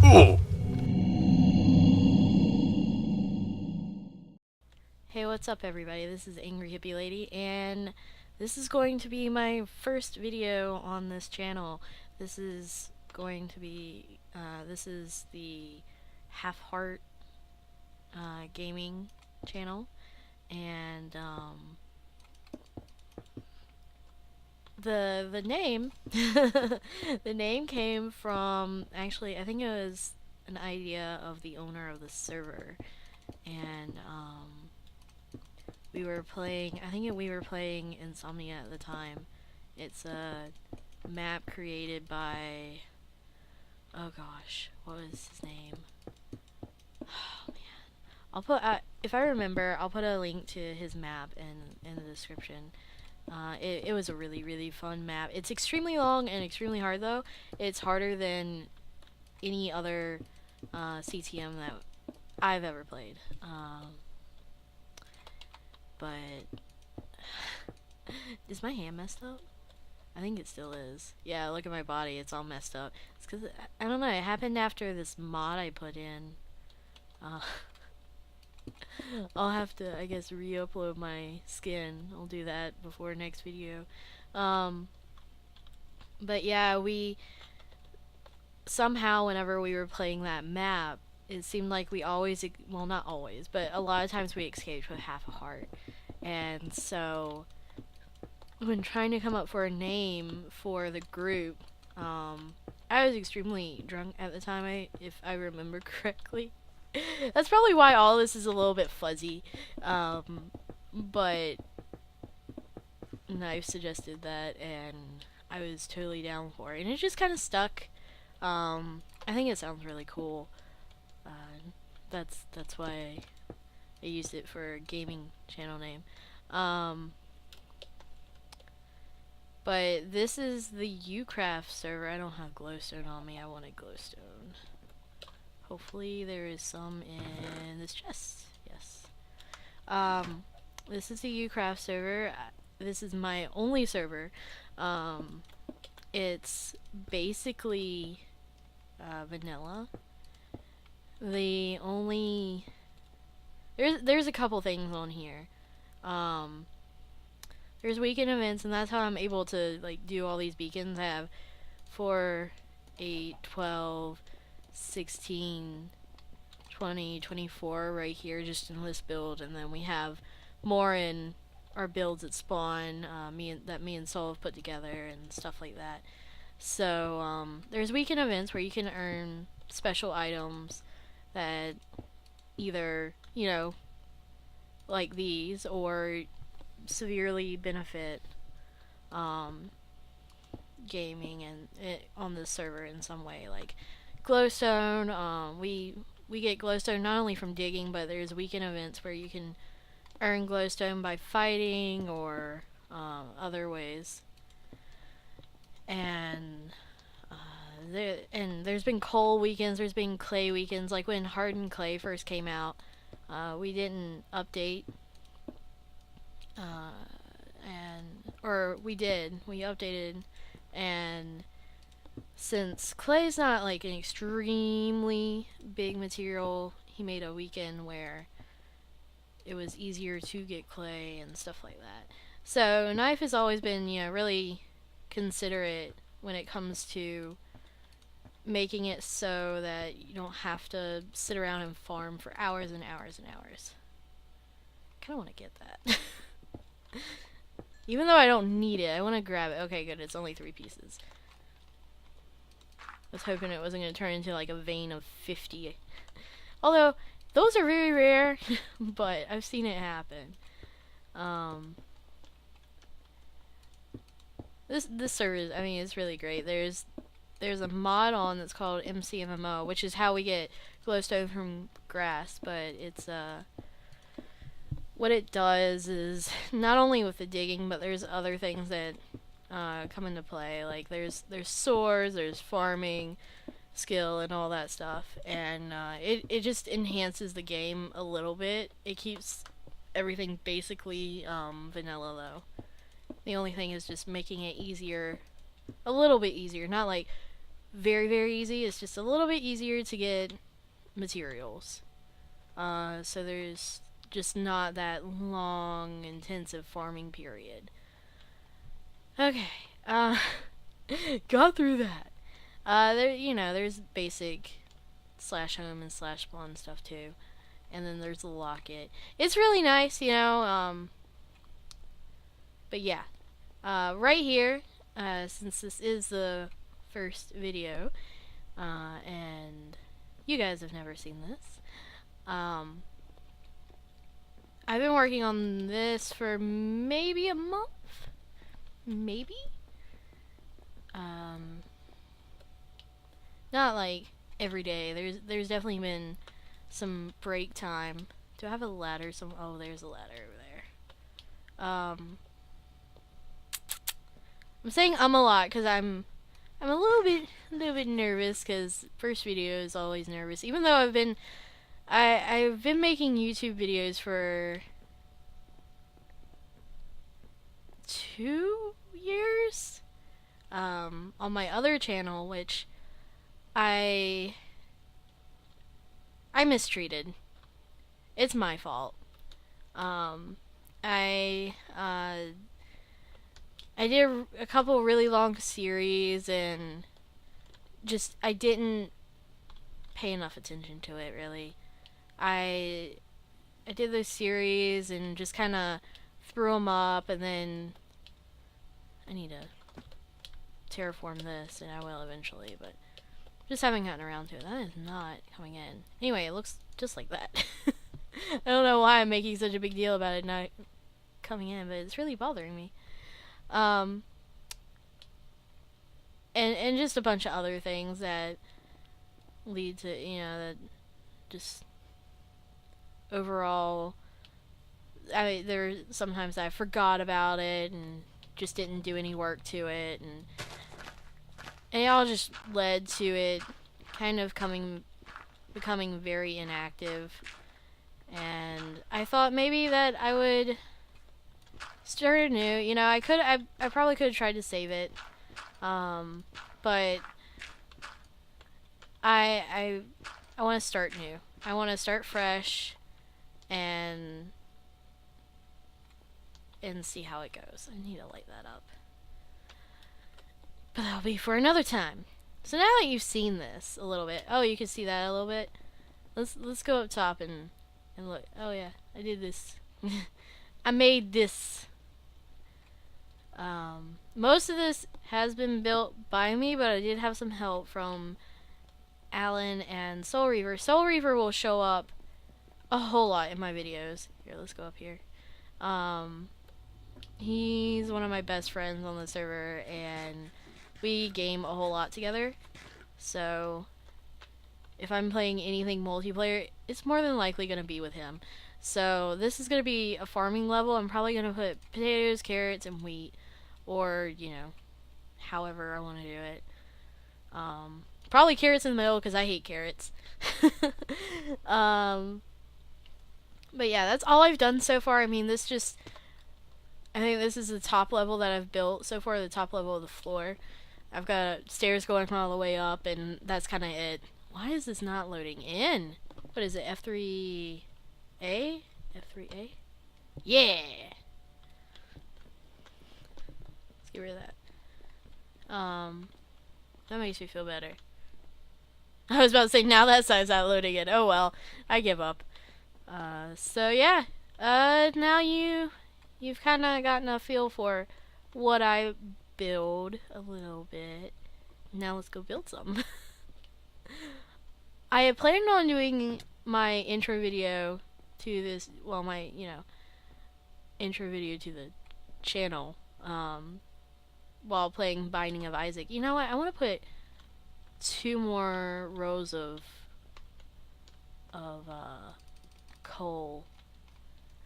Hey, what's up everybody? This is Angry Hippie Lady, and this is going to be my first video on this channel. This is going to be, this is the Half Heart gaming channel, and the name, the name came from, actually, I think it was an idea of the owner of the server, and we were playing, I think we were playing Insomnia at the time. It's a map created by, oh gosh, what was his name? Oh man. I'll put, if I remember, I'll put a link to his map in the description. It was a really, really fun map. It's extremely long and extremely hard though. It's harder than any other CTM that I've ever played. But is my hand messed up? I think it still is. Yeah, look at my body, it's all messed up. It's because, I don't know, it happened after this mod I put in. I'll have to, I guess, re-upload my skin. I'll do that before next video. But yeah, we somehow, whenever we were playing that map, it seemed like we always, well, not always, but a lot of times we escaped with half a heart. And so, when trying to come up for a name for the group, I was extremely drunk at the time, if I remember correctly. That's probably why all this is a little bit fuzzy. But Knife suggested that, and I was totally down for it. And it just kind of stuck. I think it sounds really cool. That's why I used it for a gaming channel name. But this is the Youcraft server. I don't have glowstone on me. I wanted glowstone. Hopefully there is some in this chest. Yes. This is the Youcraft server. This is my only server. It's basically vanilla. The only there's a couple things on here. There's weekend events, and that's how I'm able to like do all these beacons. I have 4, 8, 12, 16, 20, 24 right here just in this build, and then we have more in our builds that spawn, me and Sol have put together and stuff like that. So there's weekend events where you can earn special items that either, you know, like these, or severely benefit gaming and on this server in some way, like glowstone. We get glowstone not only from digging, but there's weekend events where you can earn glowstone by fighting or other ways. And there's been coal weekends, there's been clay weekends. Like when hardened clay first came out, we didn't update, or we did. We updated, and since clay's not like an extremely big material, he made a weekend where it was easier to get clay and stuff like that. So Knife has always been, you know, really considerate when it comes to making it so that you don't have to sit around and farm for hours and hours and hours. I kind of want to get that. Even though I don't need it, I want to grab it. Okay, good, it's only 3 pieces. I was hoping it wasn't going to turn into like a vein of 50. Although, those are very rare, but I've seen it happen. This server, I mean, it's really great. There's a mod on that's called MCMMO, which is how we get glowstone from grass, but it's what it does is not only with the digging, but there's other things that come into play. Like there's swords, there's farming skill and all that stuff, and it just enhances the game a little bit. It keeps everything basically vanilla though. The only thing is just making it easier, a little bit easier, not like very, very easy. It's just a little bit easier to get materials. So there's just not that long, intensive farming period. Okay, got through that. There's basic slash home and slash spawn stuff too. And then there's the locket. It's really nice, but yeah. Right here, since this is the first video, and you guys have never seen this, I've been working on this for maybe a month? Maybe? Not like every day. There's definitely been some break time. Do I have a ladder? Oh, there's a ladder over there. I'm saying a lot because I'm a little bit nervous because first video is always nervous. Even though I've been making YouTube videos for 2 years on my other channel, which I mistreated. It's my fault. I did a couple really long series and just I didn't pay enough attention to it really. I did those series and just kind of threw them up, and then I need to terraform this, and I will eventually, but just haven't gotten around to it. That is not coming in. Anyway, it looks just like that. I don't know why I'm making such a big deal about it not coming in, but it's really bothering me. And just a bunch of other things that lead to, that just overall, there sometimes I forgot about it and just didn't do any work to it, and it all just led to it kind of becoming very inactive. And I thought maybe that I would start anew. I probably could have tried to save it, but I want to start new. I want to start fresh and see how it goes. I need to light that up, but that'll be for another time. So now that you've seen this a little bit, oh, you can see that a little bit. Let's go up top and look. Oh yeah, I did this. I made this. Most of this has been built by me, but I did have some help from Alan and Soul Reaver. Soul Reaver will show up a whole lot in my videos. Here, let's go up here. He's one of my best friends on the server, and we game a whole lot together. So if I'm playing anything multiplayer, it's more than likely going to be with him. So this is going to be a farming level. I'm probably going to put potatoes, carrots, and wheat, or, however I want to do it. Probably carrots in the middle because I hate carrots. But yeah, that's all I've done so far. I think this is the top level that I've built so far, the top level of the floor. I've got stairs going all the way up, and that's kind of it. Why is this not loading in? What is it, F3A? F3A? Yeah! Let's get rid of that. That makes me feel better. I was about to say, now that side's not loading it. Oh well, I give up. So yeah. Now you've kind of gotten a feel for what I build a little bit. Now let's go build some. I had planned on doing my intro video to this, well, my, intro video to the channel, while playing Binding of Isaac. You know what? I want to put 2 more rows of coal.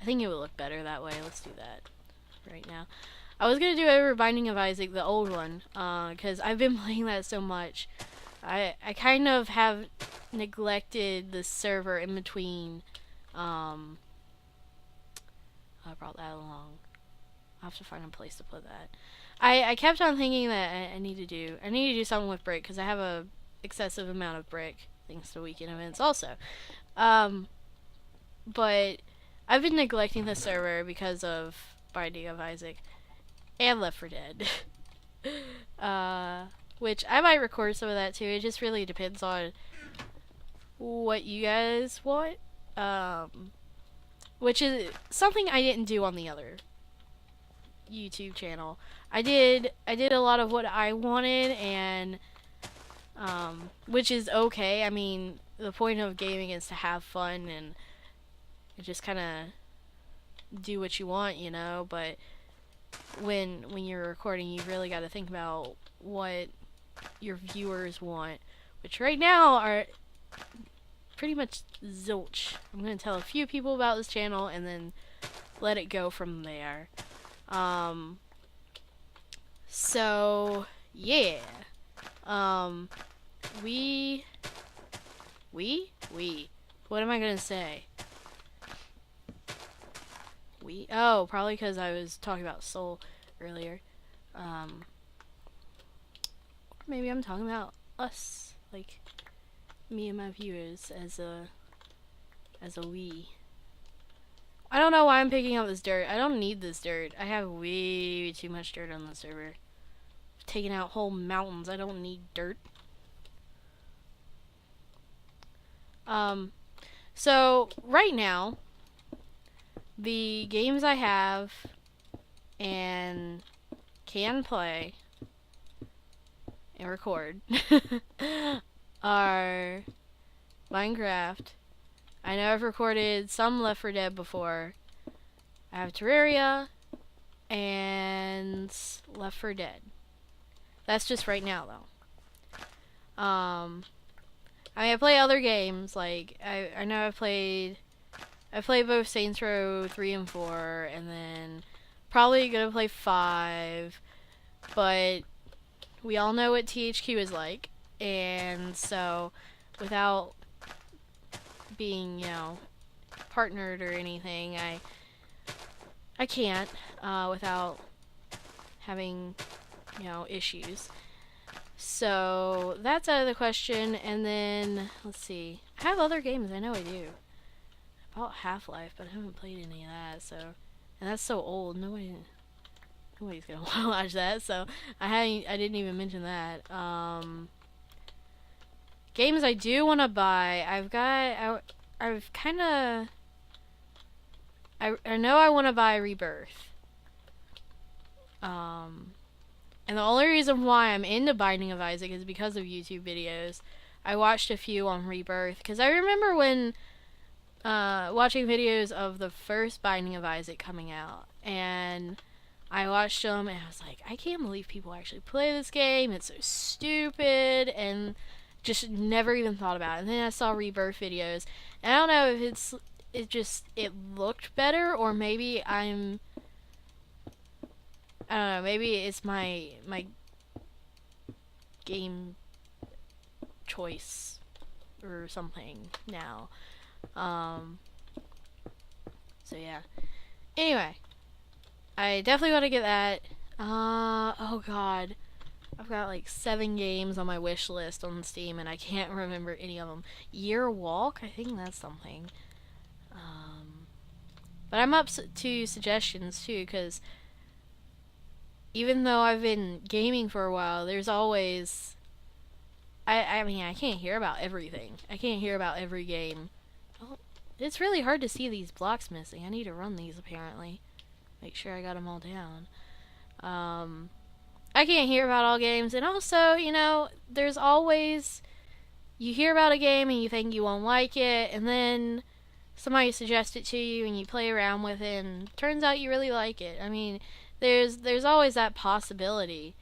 I think it would look better that way. Let's do that right now. I was gonna do over Binding of Isaac, the old one, because I've been playing that so much. I kind of have neglected the server in between. I brought that along. I'll have to find a place to put that. I kept on thinking that I need to do something with brick because I have a excessive amount of brick thanks to weekend events also. Um, but I've been neglecting the server because of Binding of Isaac and Left 4 Dead. uh, which I might record some of that too. It just really depends on what you guys want. Which is something I didn't do on the other YouTube channel. I did a lot of what I wanted, and which is okay. I mean, the point of gaming is to have fun and just kind of do what you want, you know. But when you're recording, you really got to think about what your viewers want, which right now are pretty much zilch. I'm gonna tell a few people about this channel and then let it go from there. So yeah. We. What am I gonna say? Oh, probably because I was talking about Soul earlier. Maybe I'm talking about us, like me and my viewers as a we. I don't know why I'm picking up this dirt. I don't need this dirt. I have way too much dirt on the server. I've taken out whole mountains. I don't need dirt. So right now, the games I have and can play and record are Minecraft. I know I've recorded some Left 4 Dead before. I have Terraria and Left 4 Dead. That's just right now, though. I mean, I play other games. Like I know I played both Saints Row 3 and 4, and then probably gonna play 5. But we all know what THQ is like, and so without being, you know, partnered or anything, I can't without having, you know, issues. So that's out of the question. And then let's see, I have other games. I know I do. I bought Half-Life, but I haven't played any of that. So, and that's so old. Nobody's gonna want to watch that. So I didn't even mention that. Games I do want to buy. I've kind of. I know I want to buy Rebirth. And the only reason why I'm into Binding of Isaac is because of YouTube videos. I watched a few on Rebirth because I remember when watching videos of the first Binding of Isaac coming out, and I watched them and I was like, I can't believe people actually play this game. It's so stupid, and just never even thought about it. And then I saw Rebirth videos, and I don't know if it looked better, or maybe I don't know, maybe it's my game choice or something now. So yeah. Anyway, I definitely want to get that. Oh god. I've got like 7 games on my wish list on Steam, and I can't remember any of them. Year Walk? I think that's something. But I'm up to suggestions too, because even though I've been gaming for a while, there's always... I mean, I can't hear about everything. I can't hear about every game. Oh, it's really hard to see these blocks missing. I need to run these, apparently. Make sure I got them all down. I can't hear about all games, and also, you know, there's always... You hear about a game and you think you won't like it, and then somebody suggests it to you and you play around with it, and turns out you really like it. I mean, there's always that possibility.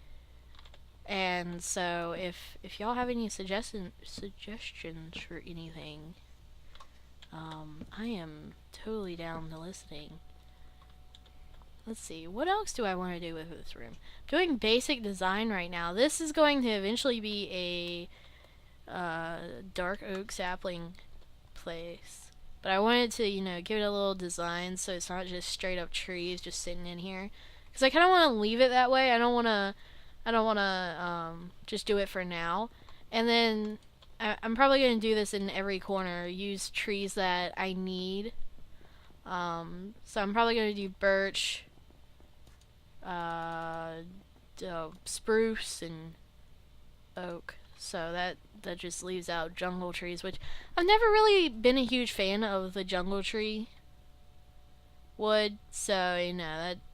And so if y'all have any suggestions for anything, I am totally down to listening. Let's see, what else do I want to do with this room? I'm doing basic design right now. This is going to eventually be a dark oak sapling place. But I wanted to, you know, give it a little design so it's not just straight up trees just sitting in here. because I kind of want to leave it that way. I don't want to just do it for now. And then I'm probably going to do this in every corner. Use trees that I need. So I'm probably going to do birch, spruce, and oak. So that just leaves out jungle trees, which I've never really been a huge fan of the jungle tree wood. So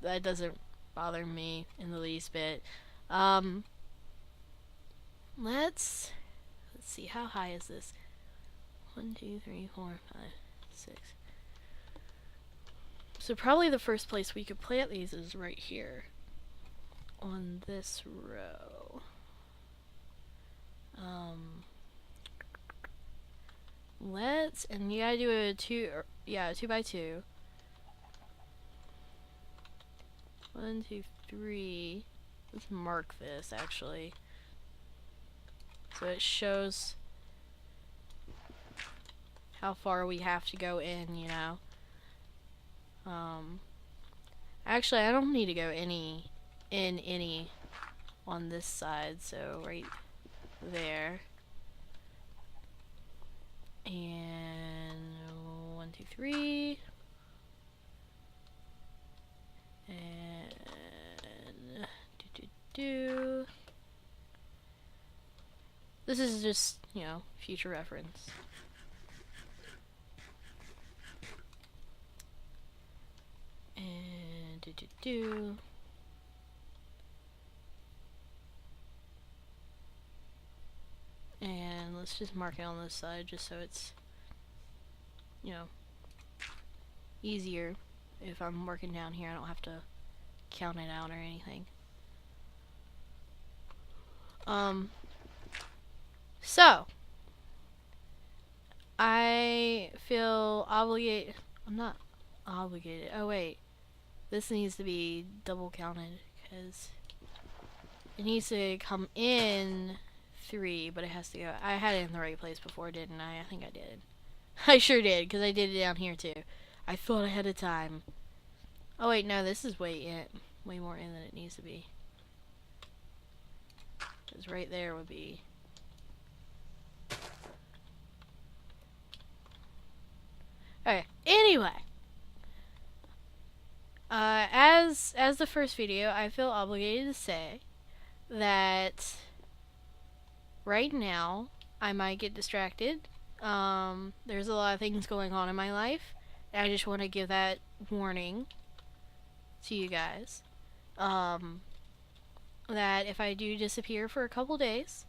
that doesn't bother me in the least bit. Let's see, how high is this? 1, 2, 3, 4, 5, 6. So probably the first place we could plant these is right here on this row. And you gotta do a 2 by 2. 1, 2, 3. Let's mark this actually, so it shows how far we have to go in. Actually, I don't need to go any on this side, so right there. And 1, 2, 3. And this is just, future reference. And and let's just mark it on this side just so it's easier. If I'm working down here, I don't have to count it out or anything. So I feel obligated. I'm not obligated. Oh wait, this needs to be double counted because it needs to come in 3, but it has to go. I had it in the right place before, didn't I? I think I did. I sure did, because I did it down here too. I thought ahead of time. Oh wait, no, this is way more in than it needs to be. Because right there would be. Okay. Anyway, as the first video, I feel obligated to say that right now I might get distracted. There's a lot of things going on in my life, and I just want to give that warning to you guys. That if I do disappear for a couple days,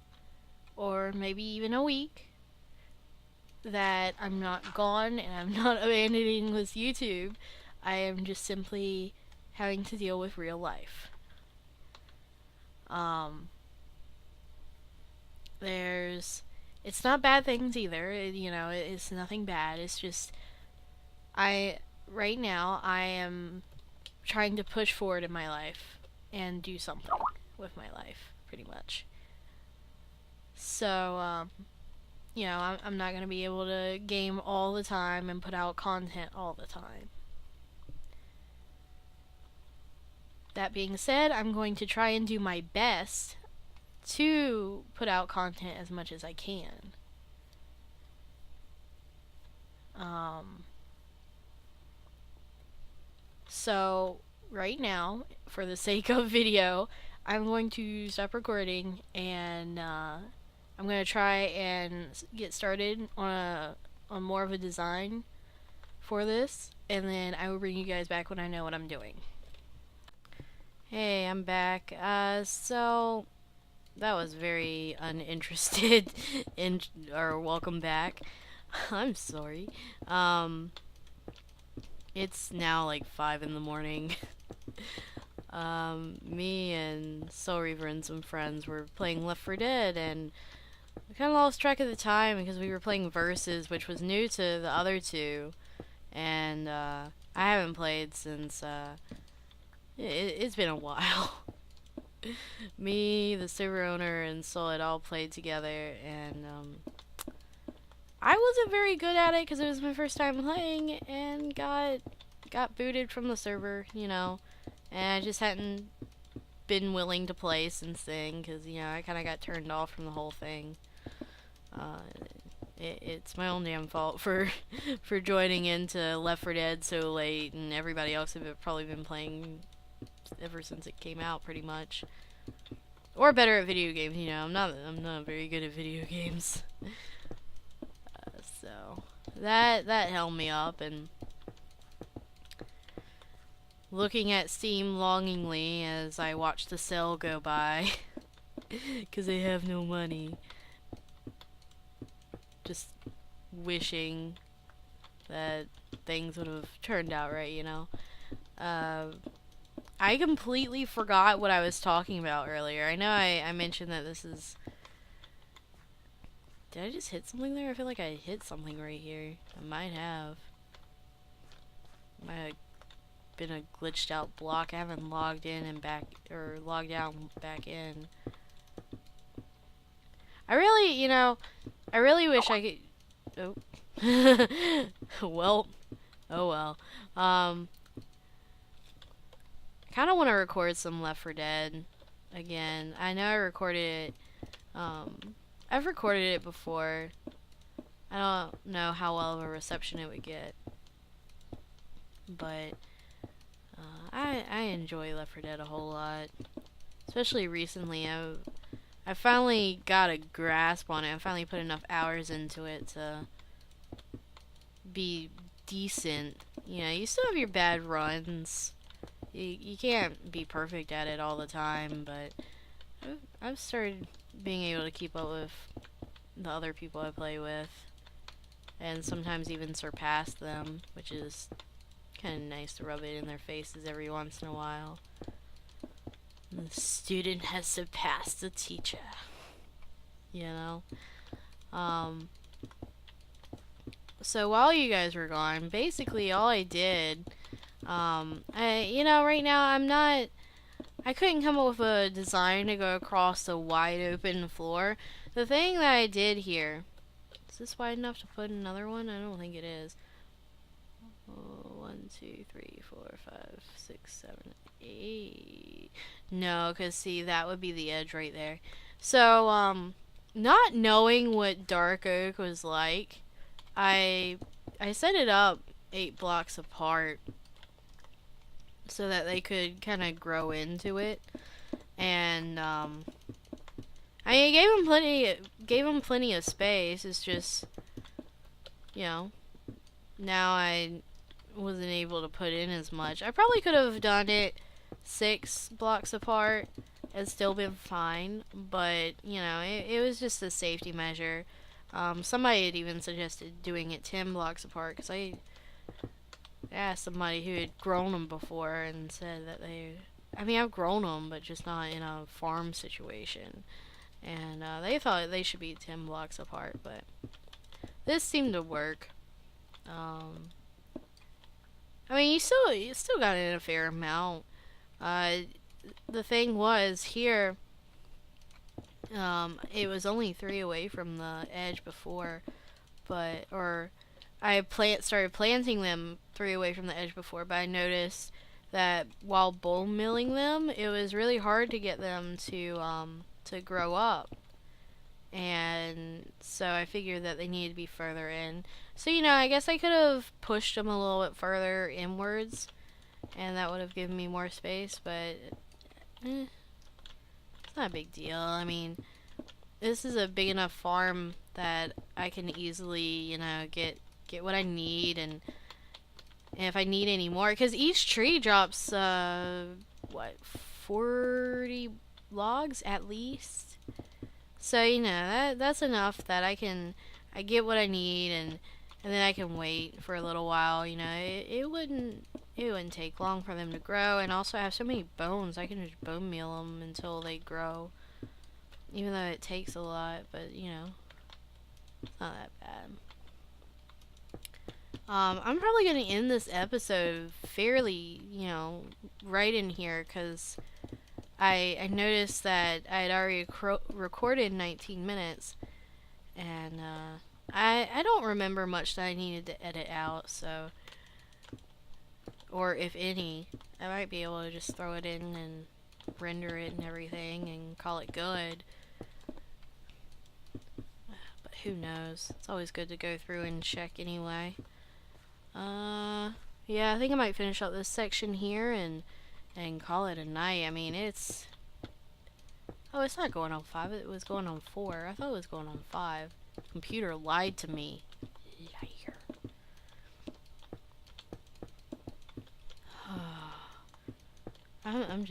or maybe even a week, that I'm not gone and I'm not abandoning this YouTube. I am just simply having to deal with real life. It's not bad things either, it's nothing bad. It's just, right now, I am trying to push forward in my life and do something with my life, pretty much. So, I'm not going to be able to game all the time and put out content all the time. That being said, I'm going to try and do my best to put out content as much as I can. So, right now, for the sake of video, I'm going to stop recording and I'm going to try and get started on more of a design for this, and then I will bring you guys back when I know what I'm doing. Hey, I'm back. So that was very uninterested or welcome back. I'm sorry. It's now like 5 in the morning. Me and Soul Reaver and some friends were playing Left 4 Dead, and we kind of lost track of the time because we were playing Versus, which was new to the other two, and I haven't played since it's been a while. Me, the server owner, and Soul had all played together, and I wasn't very good at it because it was my first time playing, and got booted from the server, and I just hadn't been willing to play since then, because, you know, I kind of got turned off from the whole thing. Uh, it's my own damn fault for for joining into Left 4 Dead so late, and everybody else have probably been playing ever since it came out, pretty much. Or better at video games, you know. I'm not very good at video games. So that held me up, and looking at Steam longingly as I watch the sale go by, because they have no money. Just wishing that things would have turned out right, you know. I completely forgot what I was talking about earlier. I know I mentioned that this is... Did I just hit something there? I feel like I hit something right here. I might have. Might have been a glitched out block. I haven't logged in and back, or logged out and back in. I really, you know, I really wish I could... Oh. Well. Oh well. Kind of want to record some Left 4 Dead again. I know I recorded it. I've recorded it before. I don't know how well of a reception it would get, but I enjoy Left 4 Dead a whole lot. Especially recently, I finally got a grasp on it. I finally put enough hours into it to be decent. You know, you still have your bad runs. You can't be perfect at it all the time, but I've started being able to keep up with the other people I play with, and sometimes even surpass them, which is kind of nice to rub it in their faces every once in a while. The student has surpassed the teacher. You know? So while you guys were gone, basically all I did, you know, right now I couldn't come up with a design to go across the wide open floor. The thing that I did here, is this wide enough to put another one? I don't think it is. 1, 2, 3, 4, 5, 6, 7, 8. No, because see, that would be the edge right there. So, not knowing what dark oak was like, I set it up 8 blocks apart so that they could kind of grow into it, and I gave them plenty of space. It's just, you know, now I wasn't able to put in as much. I probably could have done it 6 blocks apart and still been fine, but you know, it was just a safety measure. Somebody had even suggested doing it 10 blocks apart, because I asked somebody who had grown them before and said that I mean, I've grown them, but just not in a farm situation, and they thought they should be 10 blocks apart, but this seemed to work. I mean, you still got in a fair amount. The thing was here, it was only 3 away from the edge before, or I started planting them 3 away from the edge before, but I noticed that while bone milling them, it was really hard to get them to grow up. And so I figured that they needed to be further in. So, you know, I guess I could have pushed them a little bit further inwards, and that would have given me more space, but it's not a big deal. I mean, this is a big enough farm that I can easily, you know, get what I need, and if I need any more, because each tree drops, 40 logs at least? So, you know, that's enough that I get what I need, and then I can wait for a little while. You know, it wouldn't take long for them to grow, and also I have so many bones, I can just bone meal them until they grow, even though it takes a lot, but, you know, it's not that bad. I'm probably going to end this episode fairly, you know, right in here, because I noticed that I had already recorded 19 minutes, and I don't remember much that I needed to edit out, so or if any. I might be able to just throw it in and render it and everything and call it good. But who knows? It's always good to go through and check anyway. Yeah, I think I might finish up this section here and call it a night. I mean, it's... Oh, it's not going on 5. It was going on 4. I thought it was going on 5. Computer lied to me. Liar. I'm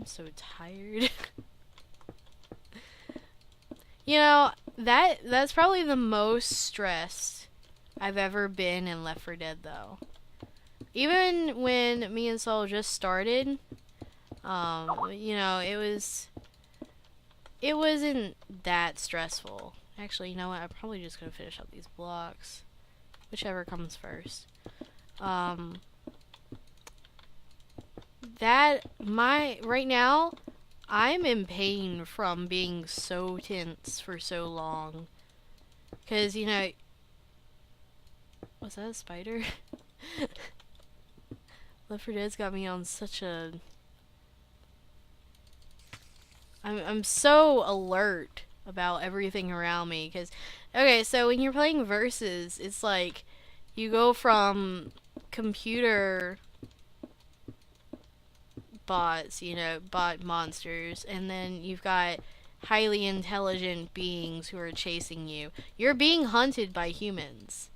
so tired. You know, that's probably the most stressed I've ever been in Left 4 Dead, though. Even when me and Soul just started, you know, it wasn't that stressful. Actually, you know what? I'm probably just gonna finish up these blocks, whichever comes first. Right now, I'm in pain from being so tense for so long. 'Cause, you know... Was that a spider? Left 4 Dead's got me on such a... I'm so alert about everything around me. 'Cause, okay, so when you're playing Versus, it's like... You go from computer... bots, you know, bot monsters, and then you've got highly intelligent beings who are chasing you. You're being hunted by humans,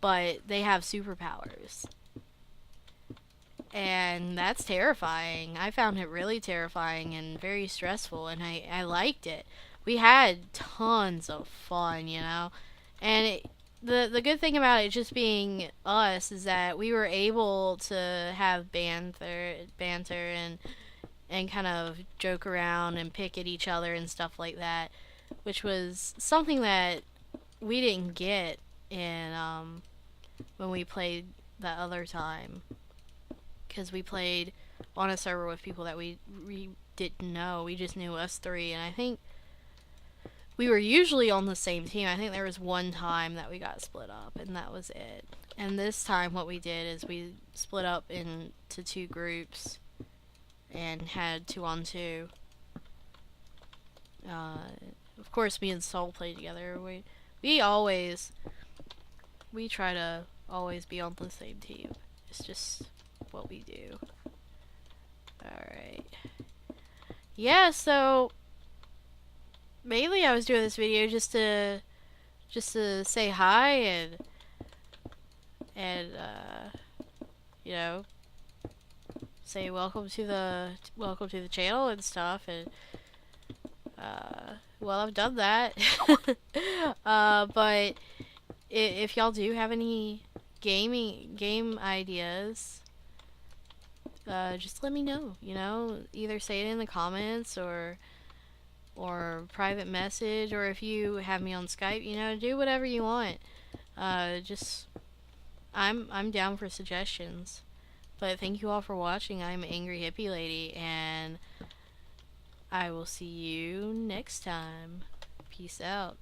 but they have superpowers. And that's terrifying. I found it really terrifying and very stressful, and I liked it. We had tons of fun, you know, and the good thing about it just being us is that we were able to have banter and kind of joke around and pick at each other and stuff like that, which was something that we didn't get in when we played that other time, because we played on a server with people that we didn't know. We just knew us three, and I think we were usually on the same team. I think there was one time that we got split up, and that was it. And this time what we did is we split up into 2 groups and had 2-on-2. Of course, me and Soul played together. We try to always be on the same team. It's just what we do. Alright. Yeah, so... mainly I was doing this video just to say hi and you know, say welcome to the channel and stuff, and well, I've done that. But if y'all do have any game ideas, just let me know, you know, either say it in the comments or private message, or if you have me on Skype, you know, do whatever you want. I'm down for suggestions. But thank you all for watching. I'm Angry Hippie Lady, and I will see you next time. Peace out.